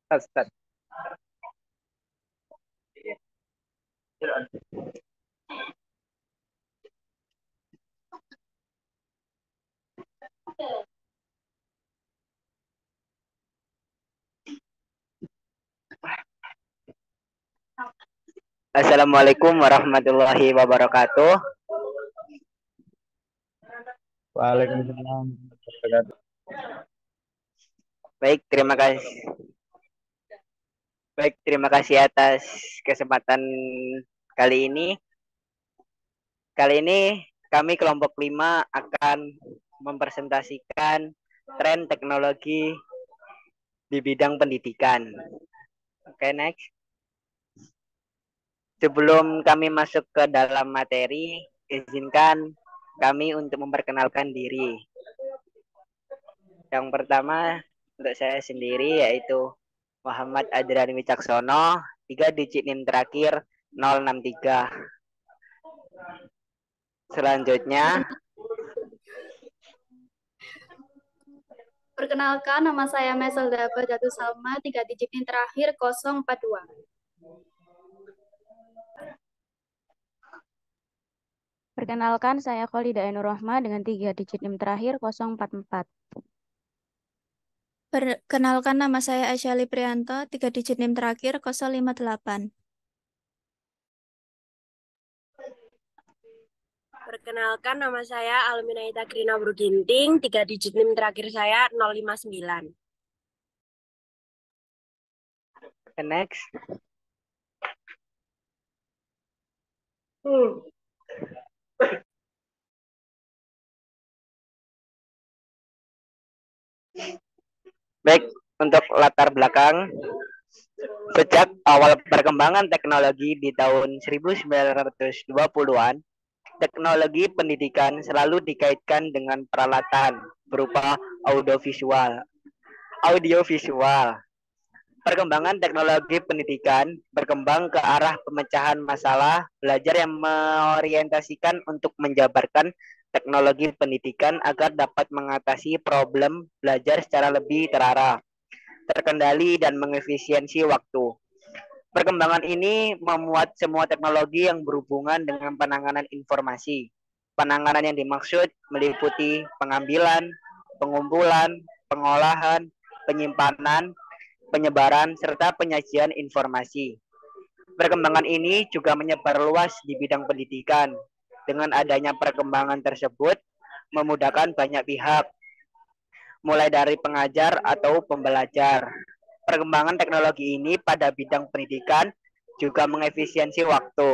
Ustaz. Assalamualaikum warahmatullahi wabarakatuh. Waalaikumsalam. Baik, terima kasih. Baik, terima kasih atas kesempatan kali ini. Kali ini kami kelompok 5 akan mempresentasikan tren teknologi di bidang pendidikan. Oke, next. Sebelum kami masuk ke dalam materi, izinkan kami untuk memperkenalkan diri. Yang pertama untuk saya sendiri yaitu Muhammad Adrani Wicaksono, 3 digit NIM terakhir 063. Selanjutnya, perkenalkan, nama saya Meselda Badatu Salma, 3 digit NIM terakhir 042. Perkenalkan, saya Kholida Ainur Rohma dengan 3 digit NIM terakhir 044. Perkenalkan, nama saya Aisyah Liprianto, 3 digit NIM terakhir 058. Perkenalkan, nama saya Alminaita Krina Bruginting, 3 digit NIM terakhir saya 059. next. Baik, untuk latar belakang, sejak awal perkembangan teknologi di tahun 1920-an, teknologi pendidikan selalu dikaitkan dengan peralatan berupa audiovisual. Perkembangan teknologi pendidikan berkembang ke arah pemecahan masalah belajar yang mengorientasikan untuk menjabarkan teknologi pendidikan agar dapat mengatasi problem belajar secara lebih terarah, terkendali, dan mengefisiensi waktu. Perkembangan ini memuat semua teknologi yang berhubungan dengan penanganan informasi. Penanganan yang dimaksud meliputi pengambilan, pengumpulan, pengolahan, penyimpanan, penyebaran, serta penyajian informasi. Perkembangan ini juga menyebar luas di bidang pendidikan. Dengan adanya perkembangan tersebut, memudahkan banyak pihak, mulai dari pengajar atau pembelajar. Perkembangan teknologi ini pada bidang pendidikan juga mengefisiensi waktu.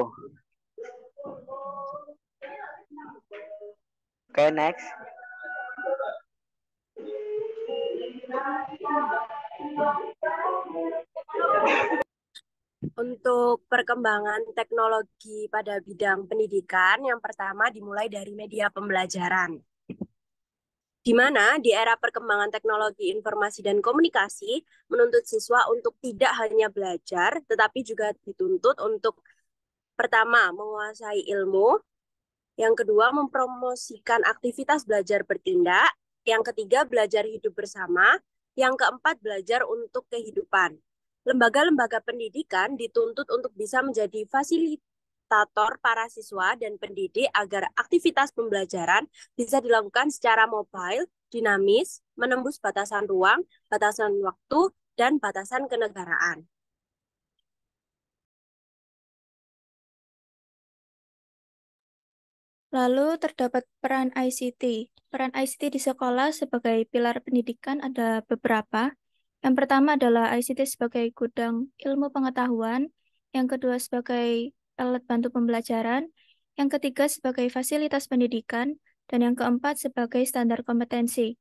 Oke, next. Untuk perkembangan teknologi pada bidang pendidikan, yang pertama dimulai dari media pembelajaran. Di mana di era perkembangan teknologi informasi dan komunikasi menuntut siswa untuk tidak hanya belajar, tetapi juga dituntut untuk pertama menguasai ilmu, yang kedua mempromosikan aktivitas belajar bertindak, yang ketiga belajar hidup bersama, yang keempat belajar untuk kehidupan. Lembaga-lembaga pendidikan dituntut untuk bisa menjadi fasilitator para siswa dan pendidik agar aktivitas pembelajaran bisa dilakukan secara mobile, dinamis, menembus batasan ruang, batasan waktu, dan batasan kenegaraan. Lalu terdapat peran ICT. Peran ICT di sekolah sebagai pilar pendidikan ada beberapa. Yang pertama adalah ICT sebagai gudang ilmu pengetahuan, yang kedua sebagai alat bantu pembelajaran, yang ketiga sebagai fasilitas pendidikan, dan yang keempat sebagai standar kompetensi.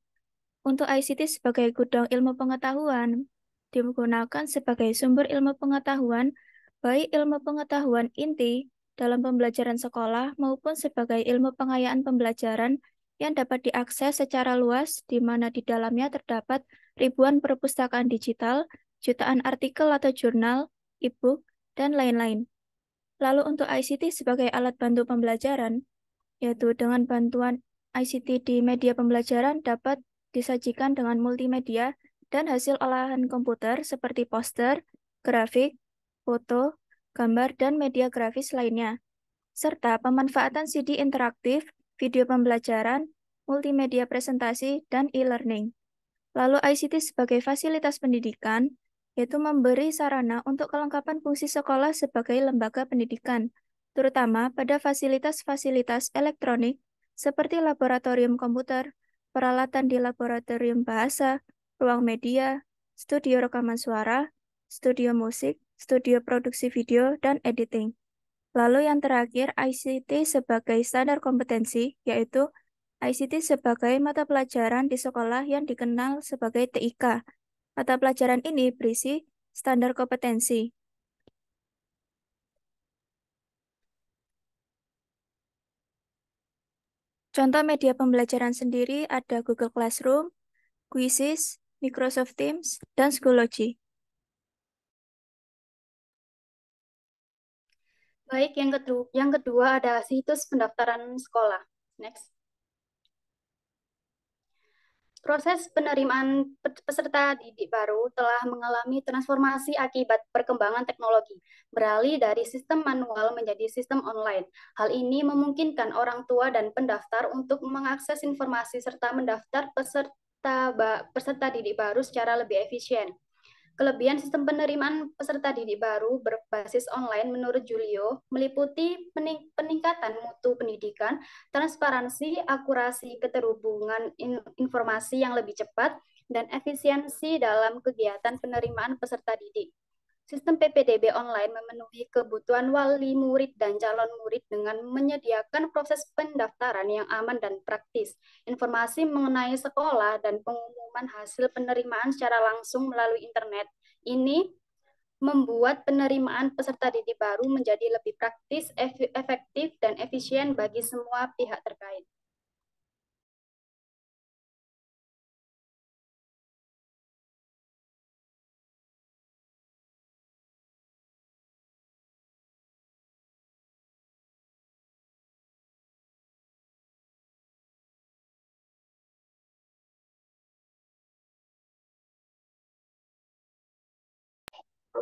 Untuk ICT sebagai gudang ilmu pengetahuan, digunakan sebagai sumber ilmu pengetahuan, baik ilmu pengetahuan inti dalam pembelajaran sekolah maupun sebagai ilmu pengayaan pembelajaran yang dapat diakses secara luas, di mana di dalamnya terdapat ribuan perpustakaan digital, jutaan artikel atau jurnal, e-book, dan lain-lain. Lalu untuk ICT sebagai alat bantu pembelajaran, yaitu dengan bantuan ICT di media pembelajaran dapat disajikan dengan multimedia dan hasil olahan komputer seperti poster, grafik, foto, gambar, dan media grafis lainnya, serta pemanfaatan CD interaktif, video pembelajaran, multimedia presentasi, dan e-learning. Lalu ICT sebagai fasilitas pendidikan, yaitu memberi sarana untuk kelengkapan fungsi sekolah sebagai lembaga pendidikan, terutama pada fasilitas-fasilitas elektronik seperti laboratorium komputer, peralatan di laboratorium bahasa, ruang media, studio rekaman suara, studio musik, studio produksi video, dan editing. Lalu yang terakhir, ICT sebagai standar kompetensi, yaitu ICT sebagai mata pelajaran di sekolah yang dikenal sebagai TIK. Mata pelajaran ini berisi standar kompetensi. Contoh media pembelajaran sendiri ada Google Classroom, Quizzes, Microsoft Teams, dan Schoology. Baik, yang kedua ada situs pendaftaran sekolah. Next. Proses penerimaan peserta didik baru telah mengalami transformasi akibat perkembangan teknologi, beralih dari sistem manual menjadi sistem online. Hal ini memungkinkan orang tua dan pendaftar untuk mengakses informasi serta mendaftar peserta didik baru secara lebih efisien. Kelebihan sistem penerimaan peserta didik baru berbasis online menurut Julio meliputi peningkatan mutu pendidikan, transparansi, akurasi keterhubungan informasi yang lebih cepat, dan efisiensi dalam kegiatan penerimaan peserta didik. Sistem PPDB online memenuhi kebutuhan wali murid dan calon murid dengan menyediakan proses pendaftaran yang aman dan praktis, informasi mengenai sekolah, dan pengumuman hasil penerimaan secara langsung melalui internet. Ini membuat penerimaan peserta didik baru menjadi lebih praktis, efektif, dan efisien bagi semua pihak terkait.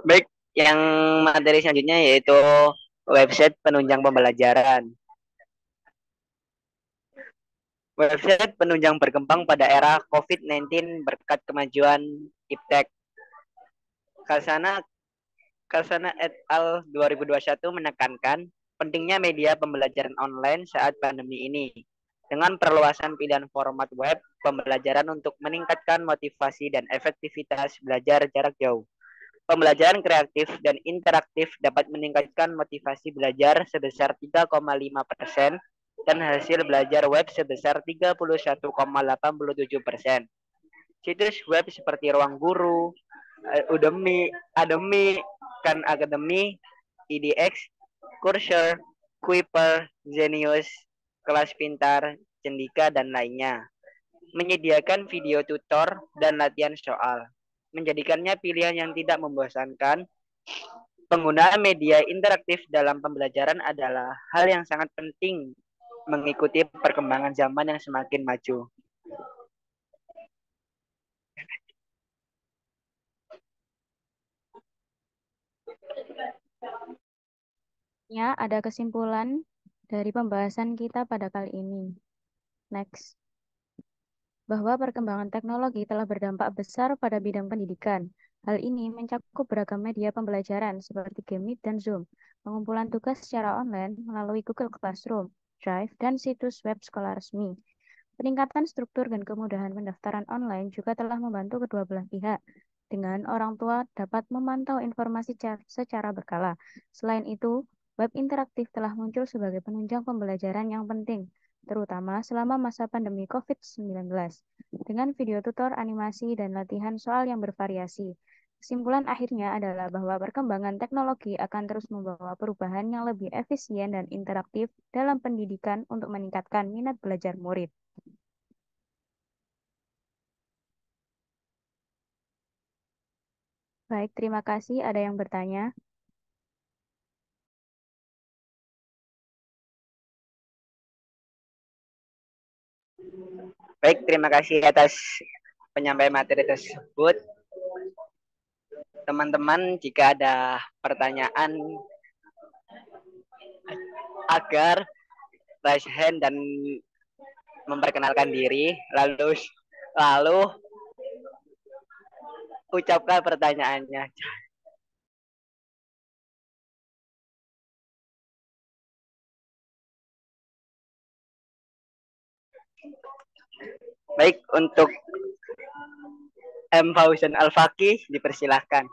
Baik, yang materi selanjutnya yaitu website penunjang pembelajaran. Website penunjang berkembang pada era COVID-19 berkat kemajuan iptek. Kalsana et al. 2021 menekankan pentingnya media pembelajaran online saat pandemi ini. Dengan perluasan pilihan format web pembelajaran untuk meningkatkan motivasi dan efektivitas belajar jarak jauh. Pembelajaran kreatif dan interaktif dapat meningkatkan motivasi belajar sebesar 3,5% dan hasil belajar web sebesar 31,87%. Situs web seperti Ruang Guru, Udemy, Khan Academy, EDX, Coursera, Kuiper, Zenius, Kelas Pintar, Cendika, dan lainnya menyediakan video tutor dan latihan soal, menjadikannya pilihan yang tidak membosankan. Penggunaan media interaktif dalam pembelajaran adalah hal yang sangat penting mengikuti perkembangan zaman yang semakin maju. Ya, ada kesimpulan dari pembahasan kita pada kali ini. Next. Bahwa perkembangan teknologi telah berdampak besar pada bidang pendidikan. Hal ini mencakup beragam media pembelajaran seperti Game Meet dan Zoom, pengumpulan tugas secara online melalui Google Classroom, Drive, dan situs web sekolah resmi. Peningkatan struktur dan kemudahan pendaftaran online juga telah membantu kedua belah pihak, dengan orang tua dapat memantau informasi secara berkala. Selain itu, web interaktif telah muncul sebagai penunjang pembelajaran yang penting, terutama selama masa pandemi COVID-19, dengan video tutor, animasi, dan latihan soal yang bervariasi. Kesimpulan akhirnya adalah bahwa perkembangan teknologi akan terus membawa perubahan yang lebih efisien dan interaktif dalam pendidikan untuk meningkatkan minat belajar murid. Baik, terima kasih. Ada yang bertanya? Baik, terima kasih atas penyampaian materi tersebut. Teman-teman, jika ada pertanyaan agar raise hand dan memperkenalkan diri, lalu ucapkan pertanyaannya. Baik, untuk M. Fauzan Al-Fakih dipersilahkan.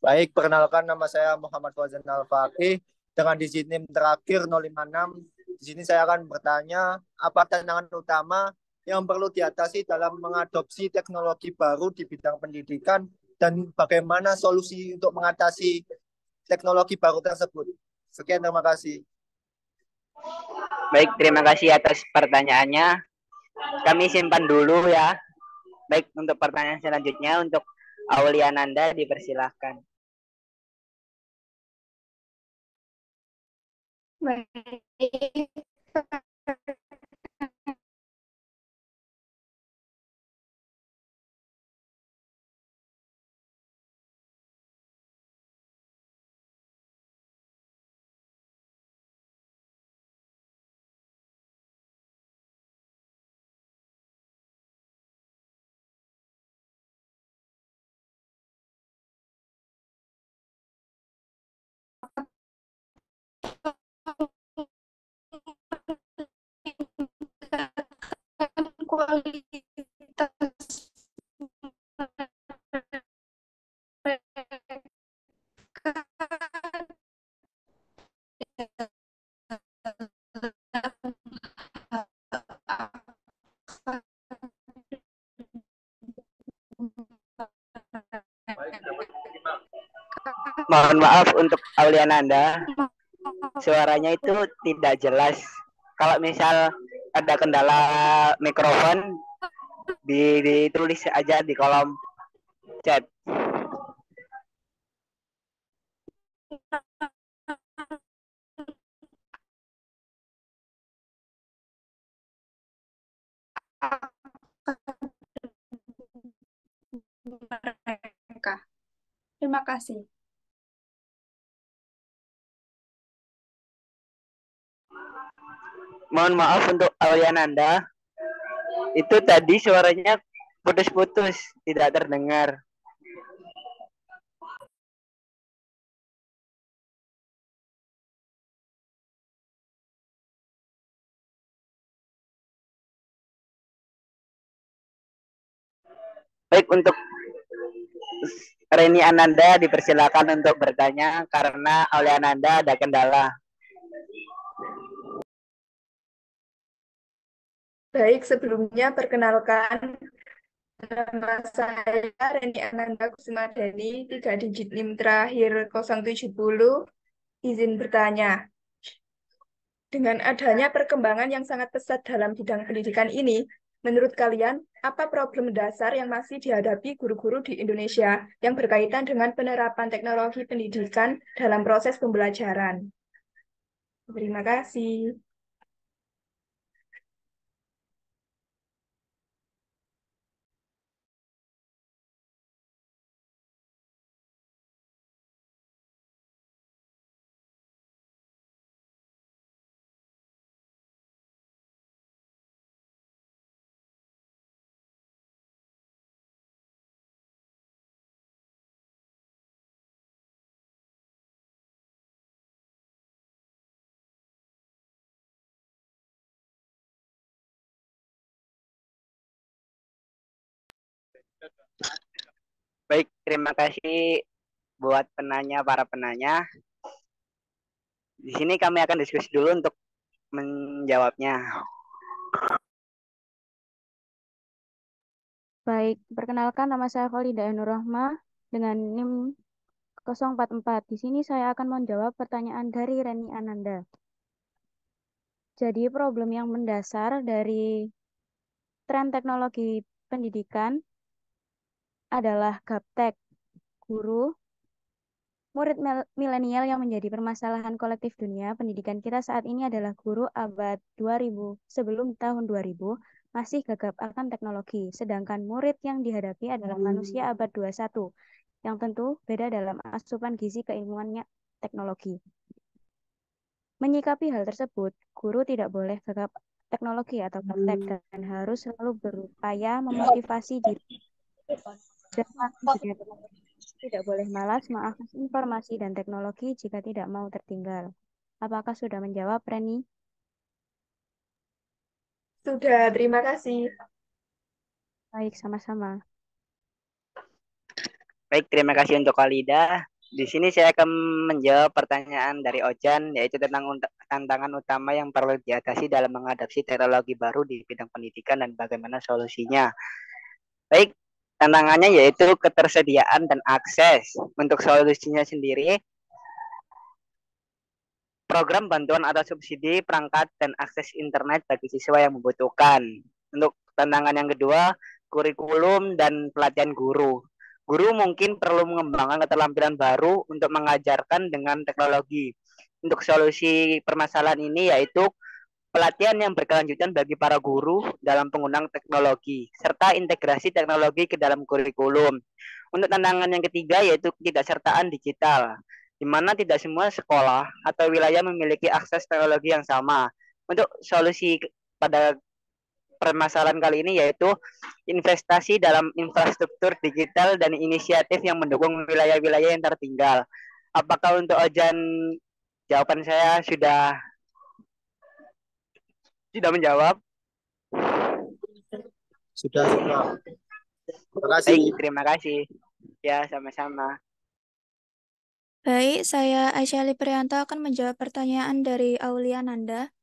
Baik, perkenalkan nama saya Muhammad Fauzan Al-Fakih dengan digit NIM terakhir 056. Di sini saya akan bertanya, apa tantangan utama yang perlu diatasi dalam mengadopsi teknologi baru di bidang pendidikan dan bagaimana solusi untuk mengatasi teknologi baru tersebut. Sekian, terima kasih. Baik, terima kasih atas pertanyaannya. Kami simpan dulu ya. Baik, untuk pertanyaan selanjutnya untuk Auliananda dipersilahkan. Baik. Kualitas Mohon maaf untuk Auliananda, suaranya itu tidak jelas. Kalau misal ada kendala mikrofon, ditulis aja di kolom chat. mereka. Terima kasih. Mohon maaf untuk Auliananda, itu tadi suaranya putus-putus, tidak terdengar. Baik, untuk Reni Ananda dipersilakan untuk bertanya karena Auliananda ada kendala. Baik, sebelumnya perkenalkan nama saya Reni Ananda Kusumadani, 3 digit NIM terakhir 070. Izin bertanya, dengan adanya perkembangan yang sangat pesat dalam bidang pendidikan ini, menurut kalian, apa problem dasar yang masih dihadapi guru-guru di Indonesia yang berkaitan dengan penerapan teknologi pendidikan dalam proses pembelajaran? Terima kasih. Baik, terima kasih buat para penanya. Di sini kami akan diskusi dulu untuk menjawabnya. Baik, perkenalkan nama saya Khalidah Nur Rahma dengan NIM 044. Di sini saya akan menjawab pertanyaan dari Reni Ananda. Jadi problem yang mendasar dari tren teknologi pendidikan adalah gaptek guru murid milenial yang menjadi permasalahan kolektif dunia pendidikan kita saat ini adalah guru abad 2000 sebelum tahun 2000 masih gagap akan teknologi, sedangkan murid yang dihadapi adalah manusia abad 21, yang tentu beda dalam asupan gizi keilmuannya teknologi. Menyikapi hal tersebut, guru tidak boleh gagap teknologi atau praktek dan harus selalu berupaya memotivasi diri dan jika tidak boleh malas mengakses informasi dan teknologi jika tidak mau tertinggal. Apakah sudah menjawab, Reni? Sudah, terima kasih. Baik, sama-sama. Baik, terima kasih untuk Khalida. Di sini saya akan menjawab pertanyaan dari Ojan, yaitu tentang tantangan utama yang perlu diatasi dalam mengadopsi teknologi baru di bidang pendidikan dan bagaimana solusinya. Baik, tantangannya yaitu ketersediaan dan akses. Untuk solusinya sendiri, program bantuan atau subsidi perangkat dan akses internet bagi siswa yang membutuhkan. Untuk tantangan yang kedua, kurikulum dan pelatihan guru. Guru mungkin perlu mengembangkan keterampilan baru untuk mengajarkan dengan teknologi. Untuk solusi permasalahan ini yaitu pelatihan yang berkelanjutan bagi para guru dalam penggunaan teknologi, serta integrasi teknologi ke dalam kurikulum. Untuk tantangan yang ketiga yaitu ketidaksertaan digital, di mana tidak semua sekolah atau wilayah memiliki akses teknologi yang sama. Untuk solusi pada permasalahan kali ini yaitu investasi dalam infrastruktur digital dan inisiatif yang mendukung wilayah-wilayah yang tertinggal. Apakah untuk Ojan jawaban saya sudah menjawab? Sudah. Terima kasih. Baik, terima kasih. Ya, sama-sama. Baik, saya Aisyah Liprianto akan menjawab pertanyaan dari Aulia Nanda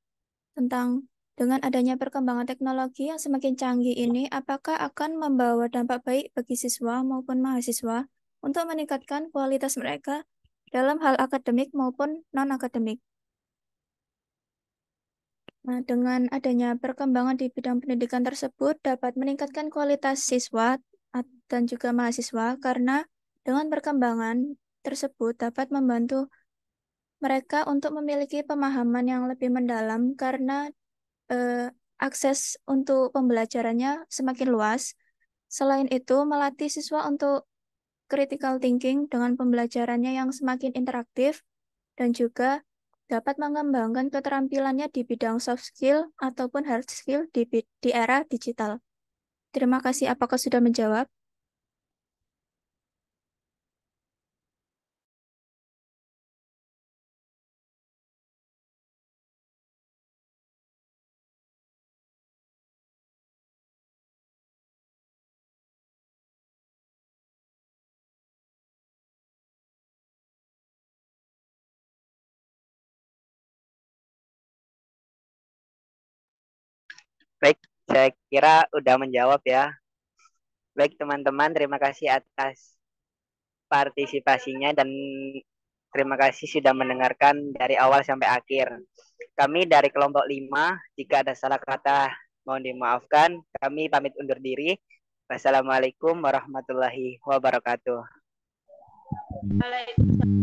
tentang dengan adanya perkembangan teknologi yang semakin canggih ini, apakah akan membawa dampak baik bagi siswa maupun mahasiswa untuk meningkatkan kualitas mereka dalam hal akademik maupun non-akademik? Nah, dengan adanya perkembangan di bidang pendidikan tersebut dapat meningkatkan kualitas siswa dan juga mahasiswa karena dengan perkembangan tersebut dapat membantu mereka untuk memiliki pemahaman yang lebih mendalam karena akses untuk pembelajarannya semakin luas. Selain itu, melatih siswa untuk critical thinking dengan pembelajarannya yang semakin interaktif dan juga dapat mengembangkan keterampilannya di bidang soft skill ataupun hard skill di era digital. Terima kasih. Apakah sudah menjawab? Baik, saya kira udah menjawab ya. Baik teman-teman, terima kasih atas partisipasinya dan terima kasih sudah mendengarkan dari awal sampai akhir. Kami dari kelompok 5, jika ada salah kata mohon dimaafkan. Kami pamit undur diri. Wassalamualaikum warahmatullahi wabarakatuh. Waalaikumsalam.